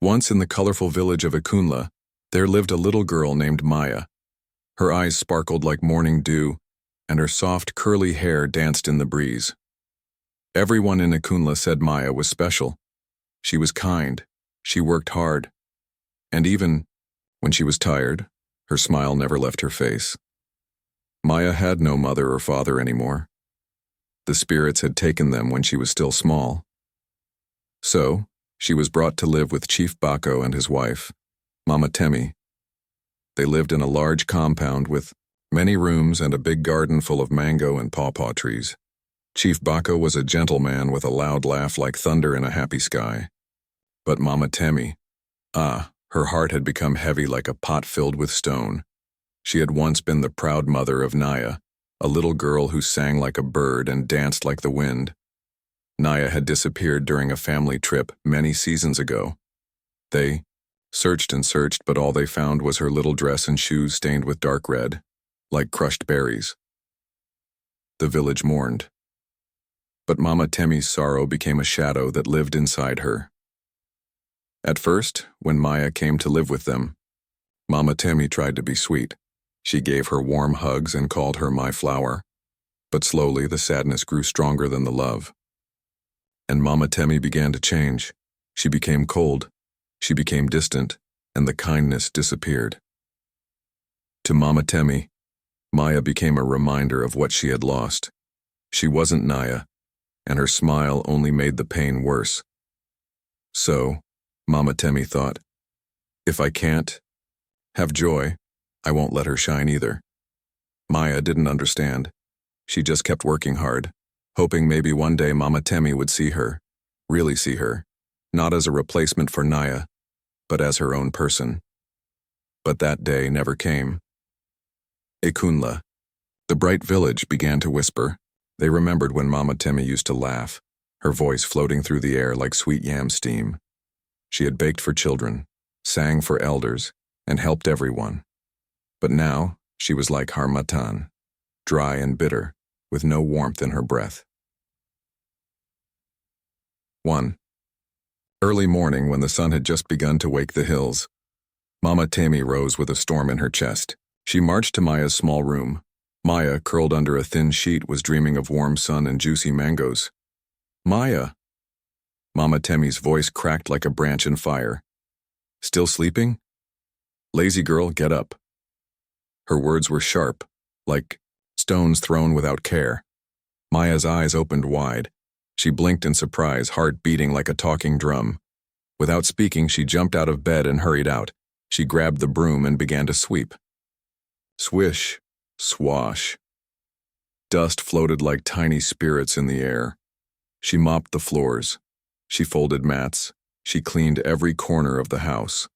Once in the colorful village of Ekunla, there lived a little girl named Maya. Her eyes sparkled like morning dew, and her soft, curly hair danced in the breeze. Everyone in Ekunla said Maya was special. She was kind, she worked hard, and even when she was tired, her smile never left her face. Maya had no mother or father anymore. The spirits had taken them when she was still small. So, she was brought to live with Chief Bako and his wife, Mama Temi. They lived in a large compound with many rooms and a big garden full of mango and pawpaw trees. Chief Bako was a gentle man with a loud laugh like thunder in a happy sky. But Mama Temi, her heart had become heavy like a pot filled with stone. She had once been the proud mother of Naya, a little girl who sang like a bird and danced like the wind. Naya had disappeared during a family trip many seasons ago. They searched and searched, but all they found was her little dress and shoes stained with dark red, like crushed berries. The village mourned. But Mama Temi's sorrow became a shadow that lived inside her. At first, when Maya came to live with them, Mama Temi tried to be sweet. She gave her warm hugs and called her my flower. But slowly the sadness grew stronger than the love. And Mama Temi began to change. She became cold, she became distant, and the kindness disappeared. To Mama Temi, Maya became a reminder of what she had lost. She wasn't Naya, and her smile only made the pain worse. So, Mama Temi thought, if I can't have joy, I won't let her shine either. Maya didn't understand. She just kept working hard, hoping maybe one day Mama Temi would see her, really see her, not as a replacement for Naya, but as her own person. But that day never came. Ekunla, the bright village, began to whisper. They remembered when Mama Temi used to laugh, her voice floating through the air like sweet yam steam. She had baked for children, sang for elders, and helped everyone. But now she was like harmattan, dry and bitter, with no warmth in her breath. 1. Early morning, when the sun had just begun to wake the hills, Mama Temi rose with a storm in her chest. She marched to Maya's small room. Maya, curled under a thin sheet, was dreaming of warm sun and juicy mangoes. Maya! Mama Temi's voice cracked like a branch in fire. Still sleeping? Lazy girl, get up. Her words were sharp, like stones thrown without care. Maya's eyes opened wide. She blinked in surprise, heart beating like a talking drum. Without speaking, she jumped out of bed and hurried out. She grabbed the broom and began to sweep. Swish, swash. Dust floated like tiny spirits in the air. She mopped the floors. She folded mats. She cleaned every corner of the house.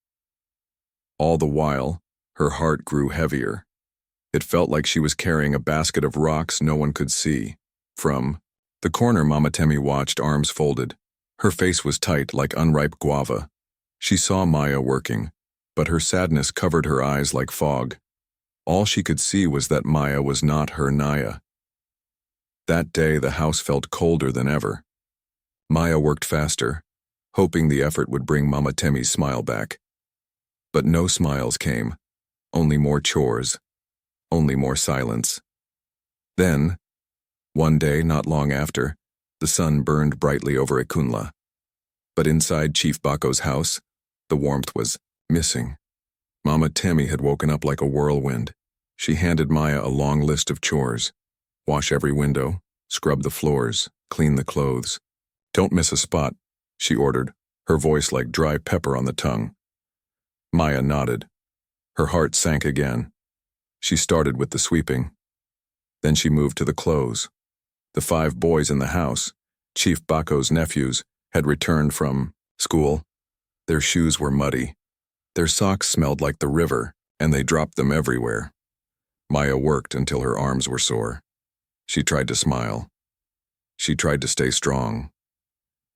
All the while, her heart grew heavier. It felt like she was carrying a basket of rocks no one could see. From the corner, Mama Temi watched, arms folded. Her face was tight like unripe guava. She saw Maya working, but her sadness covered her eyes like fog. All she could see was that Maya was not her Naya. That day, the house felt colder than ever. Maya worked faster, hoping the effort would bring Mama Temi's smile back. But no smiles came, only more chores, only more silence. Then, one day not long after, the sun burned brightly over Ekunla. But inside Chief Bako's house, the warmth was missing. Mama Temi had woken up like a whirlwind. She handed Maya a long list of chores. Wash every window, scrub the floors, clean the clothes. Don't miss a spot, she ordered, her voice like dry pepper on the tongue. Maya nodded. Her heart sank again. She started with the sweeping. Then she moved to the clothes. The 5 boys in the house, Chief Bako's nephews, had returned from school. Their shoes were muddy. Their socks smelled like the river, and they dropped them everywhere. Maya worked until her arms were sore. She tried to smile. She tried to stay strong.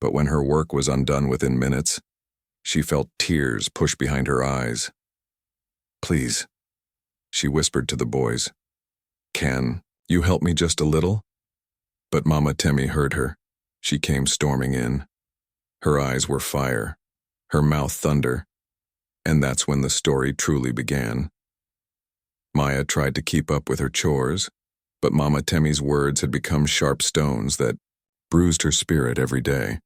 But when her work was undone within minutes, she felt tears push behind her eyes. Please, she whispered to the boys. Can you help me just a little? But Mama Temi heard her. She came storming in. Her eyes were fire. her mouth thunder. And that's when the story truly began. Maya tried to keep up with her chores, but Mama Temmie's words had become sharp stones that bruised her spirit every day.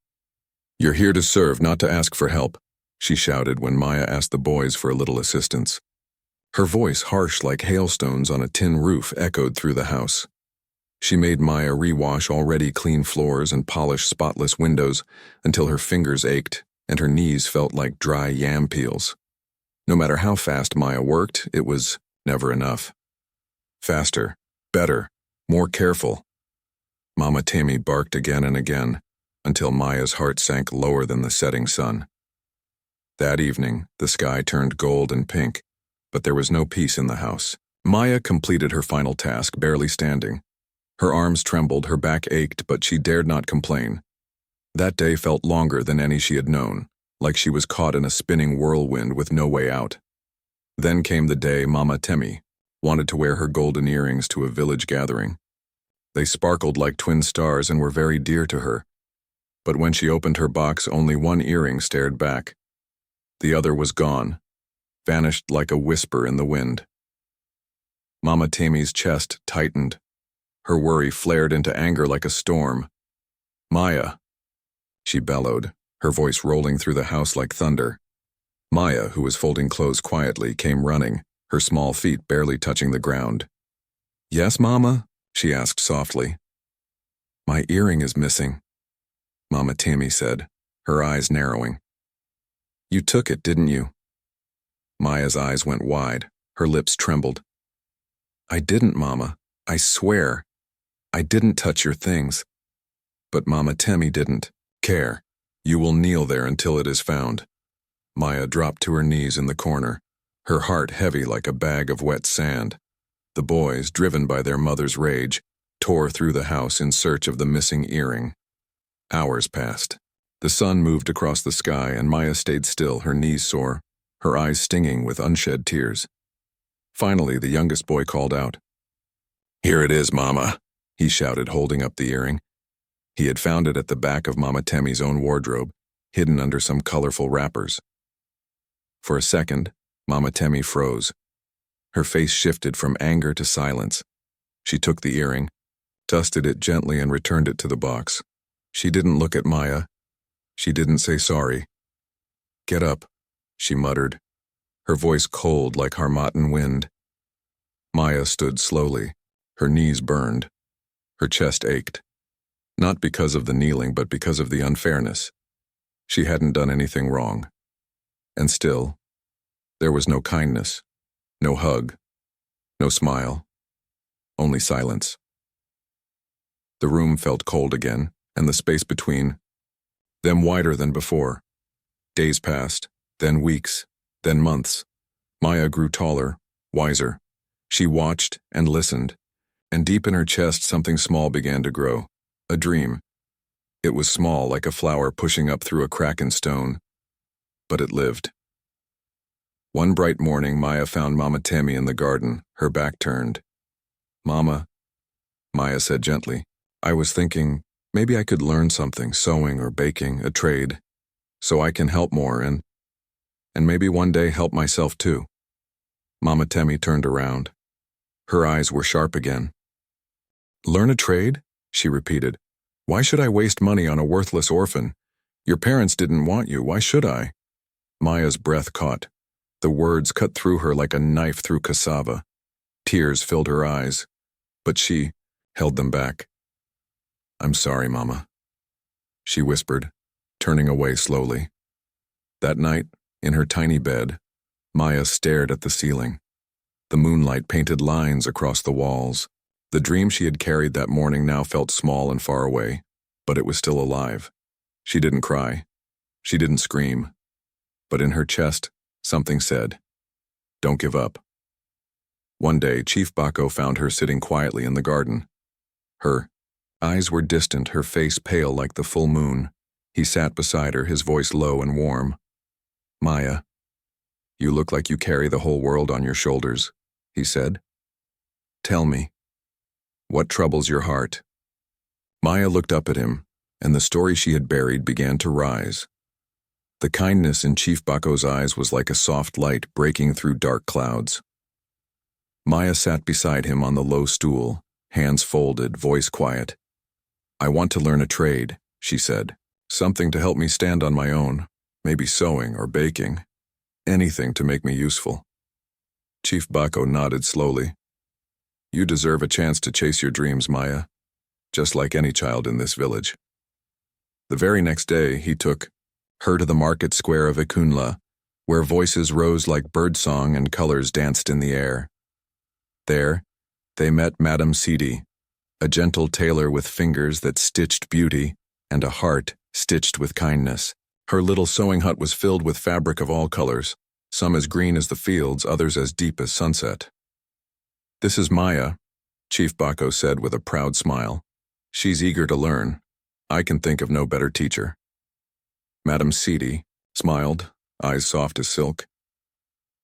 "You're here to serve, not to ask for help," she shouted when Maya asked the boys for a little assistance. Her voice, harsh like hailstones on a tin roof, echoed through the house. She made Maya rewash already clean floors and polish spotless windows until her fingers ached and her knees felt like dry yam peels. No matter how fast Maya worked, it was never enough. Faster, better, more careful. Mama Temmie barked again and again, until Maya's heart sank lower than the setting sun. That evening, the sky turned gold and pink, but there was no peace in the house. Maya completed her final task, barely standing. Her arms trembled, her back ached, but she dared not complain. That day felt longer than any she had known, like she was caught in a spinning whirlwind with no way out. Then came the day Mama Temmie wanted to wear her golden earrings to a village gathering. They sparkled like twin stars and were very dear to her. But when she opened her box, only one earring stared back. The other was gone, vanished like a whisper in the wind. Mama Temmie's chest tightened. Her worry flared into anger like a storm. "Maya," she bellowed, her voice rolling through the house like thunder. Maya, who was folding clothes quietly, came running, her small feet barely touching the ground. "Yes, Mama?" she asked softly. "My earring is missing," Mama Temmie said, her eyes narrowing. "You took it, didn't you?" Maya's eyes went wide, her lips trembled. "I didn't, Mama. I swear. I didn't touch your things." But Mama Temmie didn't care. "You will kneel there until it is found." Maya dropped to her knees in the corner, her heart heavy like a bag of wet sand. The boys, driven by their mother's rage, tore through the house in search of the missing earring. Hours passed. The sun moved across the sky and Maya stayed still, her knees sore, her eyes stinging with unshed tears. Finally, the youngest boy called out. "Here it is, Mama," he shouted, holding up the earring. He had found it at the back of Mama Temmie's own wardrobe, hidden under some colorful wrappers. For a second, Mama Temmie froze. Her face shifted from anger to silence. She took the earring, dusted it gently, and returned it to the box. She didn't look at Maya. She didn't say sorry. "Get up," she muttered, her voice cold like Harmattan wind. Maya stood slowly, her knees burned. Her chest ached. Not because of the kneeling, but because of the unfairness. She hadn't done anything wrong. And still, there was no kindness, no hug, no smile, only silence. The room felt cold again, and the space between them wider than before. Days passed, then weeks, then months. Maya grew taller, wiser. She watched and listened, and deep in her chest something small began to grow. A dream. It was small, like a flower pushing up through a crack in stone, but it lived. One bright morning, Maya found Mama Temmie in the garden, her back turned. "Mama," Maya said gently, "I was thinking maybe I could learn something, sewing or baking, a trade, so I can help more and maybe one day help myself too." Mama Temmie turned around. Her eyes were sharp again. "Learn a trade?" she repeated. "Why should I waste money on a worthless orphan? Your parents didn't want you, why should I?" Maya's breath caught. The words cut through her like a knife through cassava. Tears filled her eyes, but she held them back. "I'm sorry, Mama," she whispered, turning away slowly. That night, in her tiny bed, Maya stared at the ceiling. The moonlight painted lines across the walls. The dream she had carried that morning now felt small and far away, but it was still alive. She didn't cry. She didn't scream. But in her chest, something said, "Don't give up." One day, Chief Bako found her sitting quietly in the garden. Her eyes were distant, her face pale like the full moon. He sat beside her, his voice low and warm. "Maya, you look like you carry the whole world on your shoulders," he said. "Tell me, what troubles your heart?" Maya looked up at him, and the story she had buried began to rise. The kindness in Chief Bako's eyes was like a soft light breaking through dark clouds. Maya sat beside him on the low stool, hands folded, voice quiet. "I want to learn a trade," she said. "Something to help me stand on my own, maybe sewing or baking. Anything to make me useful." Chief Bako nodded slowly. "You deserve a chance to chase your dreams, Maya, just like any child in this village." The very next day, he took her to the market square of Ekunla, where voices rose like birdsong and colors danced in the air. There, they met Madame Sidi, a gentle tailor with fingers that stitched beauty and a heart stitched with kindness. Her little sewing hut was filled with fabric of all colors, some as green as the fields, others as deep as sunset. "This is Maya," Chief Bako said with a proud smile. "She's eager to learn. I can think of no better teacher." Madame Sidi smiled, eyes soft as silk.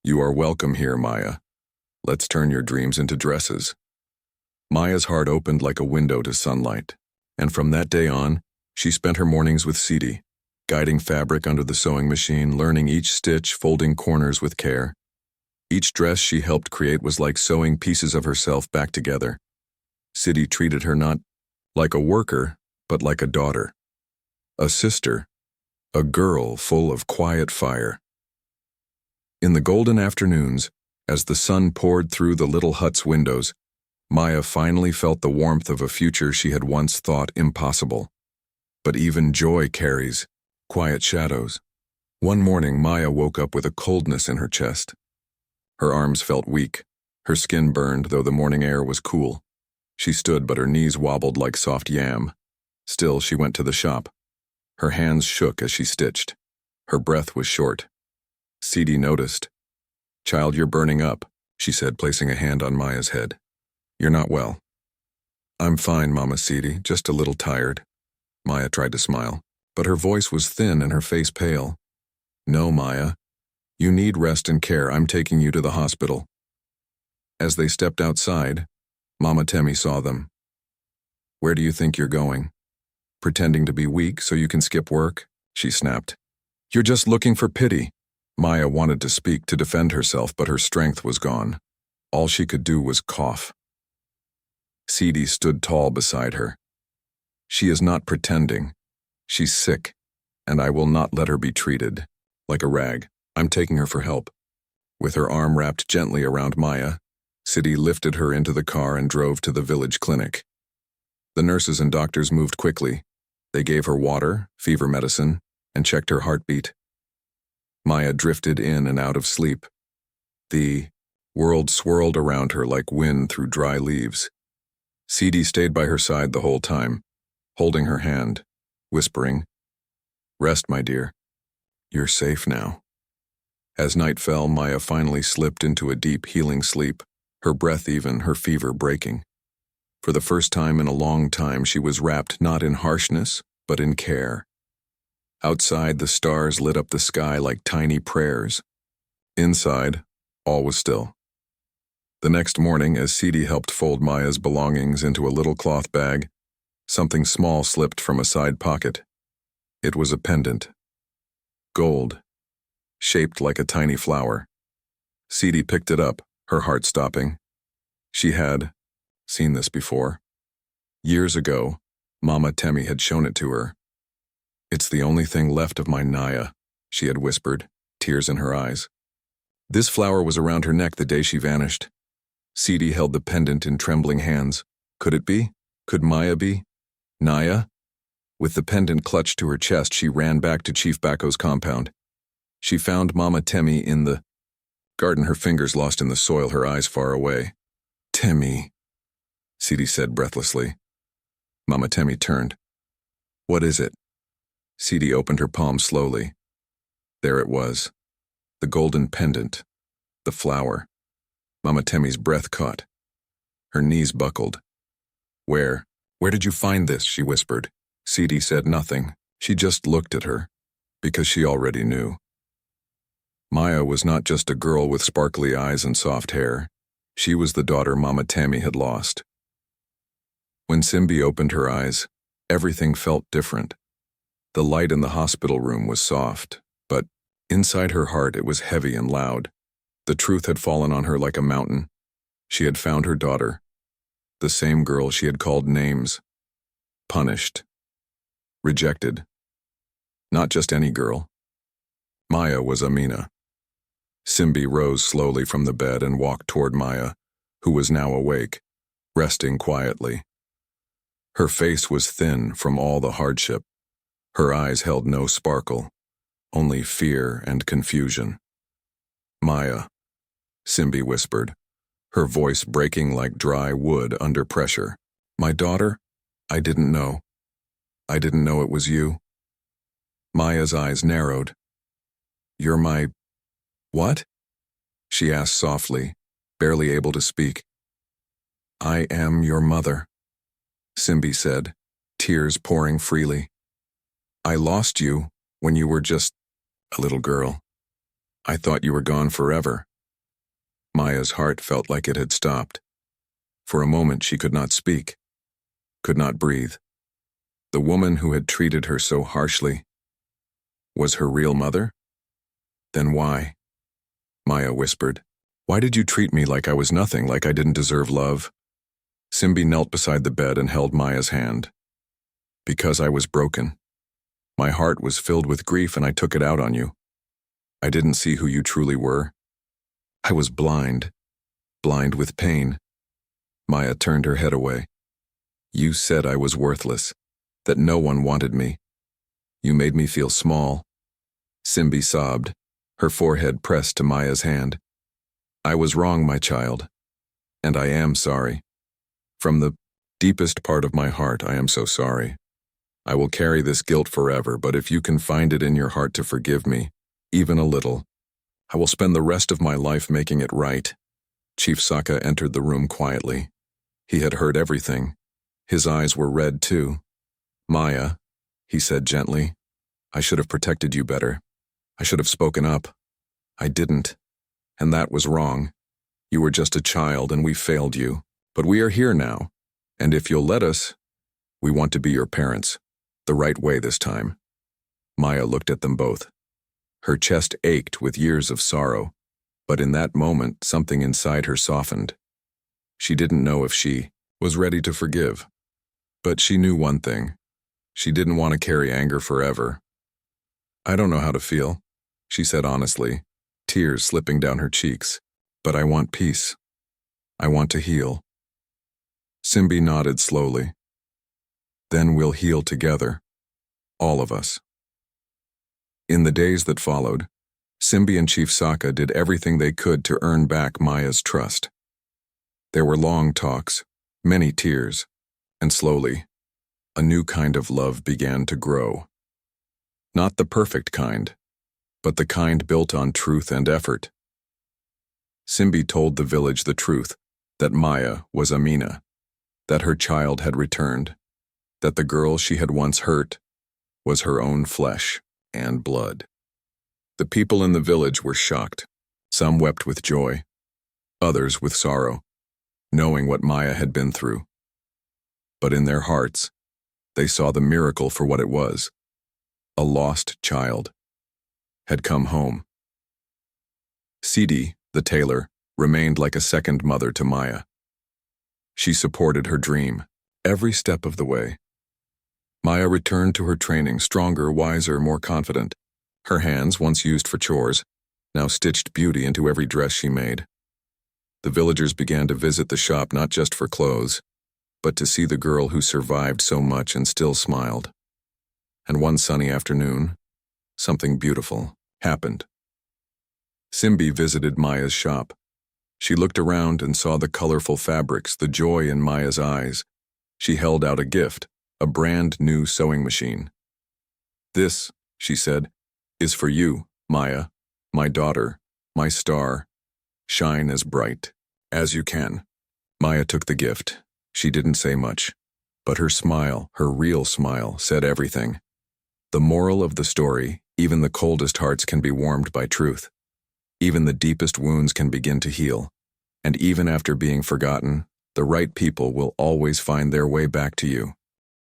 "You are welcome here, Maya. Let's turn your dreams into dresses." Maya's heart opened like a window to sunlight, and from that day on, she spent her mornings with Sidi, guiding fabric under the sewing machine, learning each stitch, folding corners with care. Each dress she helped create was like sewing pieces of herself back together. Sidi treated her not like a worker, but like a daughter, a sister, a girl full of quiet fire. In the golden afternoons, as the sun poured through the little hut's windows, Maya finally felt the warmth of a future she had once thought impossible. But even joy carries quiet shadows. One morning, Maya woke up with a coldness in her chest. Her arms felt weak. Her skin burned, though the morning air was cool. She stood, but her knees wobbled like soft yam. Still, she went to the shop. Her hands shook as she stitched. Her breath was short. Sidi noticed. "Child, you're burning up," she said, placing a hand on Maya's head. "You're not well." "I'm fine, Mama Sidi, just a little tired." Maya tried to smile, but her voice was thin and her face pale. "No, Maya. You need rest and care. I'm taking you to the hospital." As they stepped outside, Mama Temi saw them. "Where do you think you're going? Pretending to be weak so you can skip work?" she snapped. "You're just looking for pity." Maya wanted to speak to defend herself, but her strength was gone. All she could do was cough. Sidi stood tall beside her. "She is not pretending. She's sick, and I will not let her be treated like a rag. I'm taking her for help." With her arm wrapped gently around Maya, Sidi lifted her into the car and drove to the village clinic. The nurses and doctors moved quickly. They gave her water, fever medicine, and checked her heartbeat. Maya drifted in and out of sleep. The world swirled around her like wind through dry leaves. Sidi stayed by her side the whole time, holding her hand, whispering, "Rest, my dear. You're safe now." As night fell, Maya finally slipped into a deep, healing sleep, her breath even, her fever breaking. For the first time in a long time, she was wrapped not in harshness, but in care. Outside, the stars lit up the sky like tiny prayers. Inside, all was still. The next morning, as Sidi helped fold Maya's belongings into a little cloth bag, something small slipped from a side pocket. It was a pendant. Gold, shaped like a tiny flower. Sidi picked it up, her heart stopping. She had seen this before. Years ago, Mama Temi had shown it to her. "It's the only thing left of my Naya," she had whispered, tears in her eyes. This flower was around her neck the day she vanished. Sidi held the pendant in trembling hands. Could it be? Could Maya be? Naya? With the pendant clutched to her chest, she ran back to Chief Bako's compound. She found Mama Temi in the garden, her fingers lost in the soil, her eyes far away. "Temi," Sidi said breathlessly. Mama Temi turned. "What is it?" Sidi opened her palm slowly. There it was, the golden pendant, the flower. Mama Temi's breath caught. Her knees buckled. Where did you find this?" she whispered. Sidi said nothing. She just looked at her, because she already knew. Maya was not just a girl with sparkly eyes and soft hair. She was the daughter Mama Temi had lost. When Simbi opened her eyes, everything felt different. The light in the hospital room was soft, Inside her heart, it was heavy and loud. The truth had fallen on her like a mountain. She had found her daughter, the same girl she had called names, punished, rejected. Not just any girl. Maya was Amina. Simbi rose slowly from the bed and walked toward Maya, who was now awake, resting quietly. Her face was thin from all the hardship. Her eyes held no sparkle, only fear and confusion. Maya, Simbi whispered, her voice breaking like dry wood under pressure. My daughter? I didn't know. I didn't know it was you. Maya's eyes narrowed. You're my... what? She asked softly, barely able to speak. I am your mother, Simbi said, tears pouring freely. I lost you when you were just a little girl. I thought you were gone forever. Maya's heart felt like it had stopped. For a moment she could not speak, could not breathe. The woman who had treated her so harshly was her real mother? Then why? Maya whispered. Why did you treat me like I was nothing, like I didn't deserve love? Simbi knelt beside the bed and held Maya's hand. Because I was broken. My heart was filled with grief and I took it out on you. I didn't see who you truly were. I was blind with pain. Maya turned her head away. You said I was worthless, that no one wanted me. You made me feel small. Simbi sobbed, her forehead pressed to Maya's hand. I was wrong, my child, and I am sorry. From the deepest part of my heart, I am so sorry. I will carry this guilt forever, but if you can find it in your heart to forgive me, even a little, I will spend the rest of my life making it right. Chief Sokka entered the room quietly. He had heard everything. His eyes were red too. Maya, he said gently, I should have protected you better. I should have spoken up. I didn't. And that was wrong. You were just a child and we failed you. But we are here now. And if you'll let us, we want to be your parents. The right way this time. Maya looked at them both. Her chest ached with years of sorrow, but in that moment something inside her softened. She didn't know if she was ready to forgive. But she knew one thing. She didn't want to carry anger forever. I don't know how to feel, she said honestly, tears slipping down her cheeks. But I want peace. I want to heal. Simbi nodded slowly. Then we'll heal together. All of us. In the days that followed, Simbi and Chief Sokka did everything they could to earn back Maya's trust. There were long talks, many tears, and slowly, a new kind of love began to grow. Not the perfect kind, but the kind built on truth and effort. Simbi told the village the truth, that Maya was Amina, that her child had returned, that the girl she had once hurt was her own flesh and blood. The people in the village were shocked. Some wept with joy, others with sorrow, knowing what Maya had been through. But in their hearts, they saw the miracle for what it was. A lost child had come home. Sidi, the tailor, remained like a second mother to Maya. She supported her dream every step of the way. Maya returned to her training stronger, wiser, more confident. Her hands, once used for chores, now stitched beauty into every dress she made. The villagers began to visit the shop not just for clothes, but to see the girl who survived so much and still smiled. And one sunny afternoon, something beautiful happened. Simbi visited Maya's shop. She looked around and saw the colorful fabrics, the joy in Maya's eyes. She held out a gift, a brand new sewing machine. This, she said, is for you, Maya, my daughter, my star. Shine as bright as you can. Maya took the gift. She didn't say much, but her smile, her real smile, said everything. The moral of the story, even the coldest hearts can be warmed by truth. Even the deepest wounds can begin to heal. And even after being forgotten, the right people will always find their way back to you.